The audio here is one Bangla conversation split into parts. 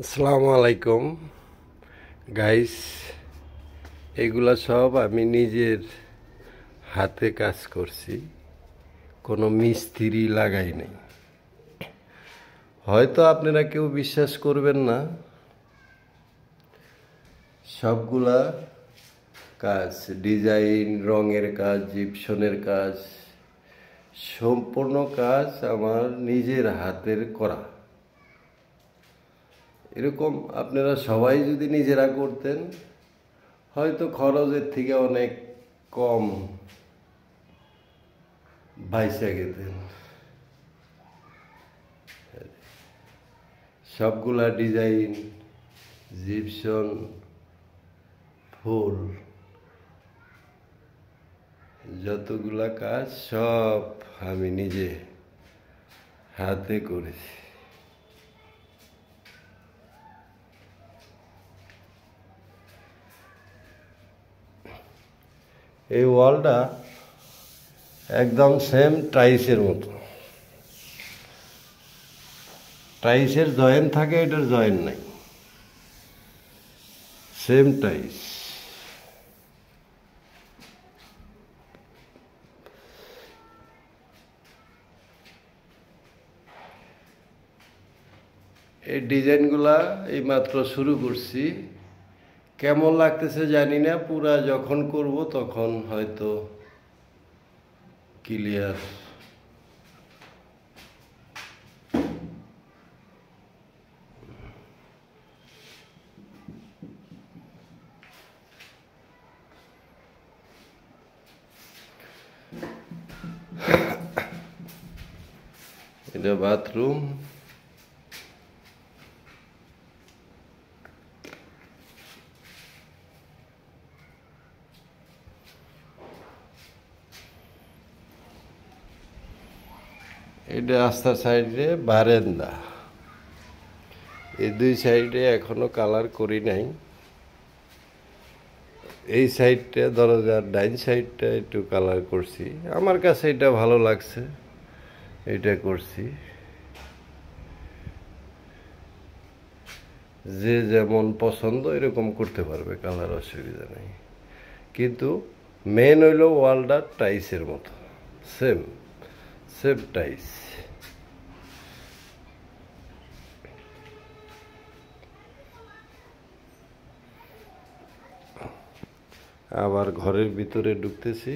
আসসালামু আলাইকুম গাইস, এগুলা সব আমি নিজের হাতে কাজ করছি, কোনো মিস্ত্রি লাগাই নাই। হয়তো আপনারা কেউ বিশ্বাস করবেন না, সবগুলা কাজ, ডিজাইন, রঙের কাজ, জিপসনের কাজ, সম্পূর্ণ কাজ আমার নিজের হাতের করা। এরকম আপনারা সবাই যদি নিজেরা করতেন, হয়তো খরচের থেকে অনেক কম বাইসা গেতেন। সবগুলা ডিজাইন, জিপসন, ফুল, যতগুলা কাজ সব আমি নিজে হাতে করেছি। এই ওয়ালটা একদম সেম টাইলসের মতো। টাইলসের জয়েন থাকে, এটার জয়েন নাই, সেম টাইলস। এই ডিজাইনগুলা এইমাত্র শুরু করছি, কেমন লাগতেছে জানি না। পুরা যখন করব তখন হয়তো ক্লিয়ার। এটা বাথরুম। এটা রাস্তার সাইডে বারান্দা। এই দুই সাইডে এখনো কালার করি নাই। এই সাইডটা, দরজার ডাইন সাইডটা একটু কালার করছি, আমার কাছে এটা ভালো লাগছে, এটা করছি। যে যেমন পছন্দ এরকম করতে পারবে, কালার অসুবিধা নেই। কিন্তু মেন হইল ওয়ালটা টাইসের মতো, সেম সেম টাইস। আবার ঘরের ভিতরে ঢুকতেছি।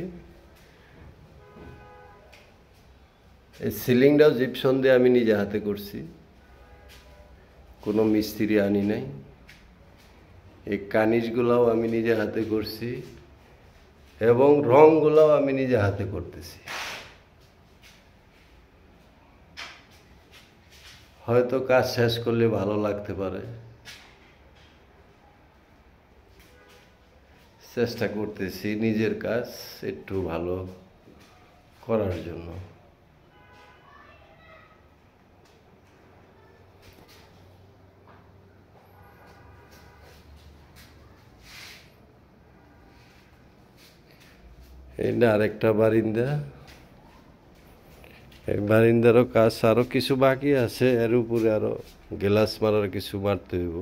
এই সিলিংটাও জিপসন দিয়ে আমি নিজে হাতে করছি, কোনো মিস্ত্রি আনি নাই। এই কানিজগুলাও আমি নিজে হাতে করছি এবং রংগুলাও আমি নিজে হাতে করতেছি। হয়তো কাজ শেষ করলে ভালো লাগতে পারে, চেষ্টা করতেছি নিজের কাজ একটু ভালো করার জন্য। এটা আরেকটা বারিন্দা। এই বারিন্দারও কাজ আরো কিছু বাকি আছে, এর উপরে আরো গ্লাস মারার কিছু মারতে হইব।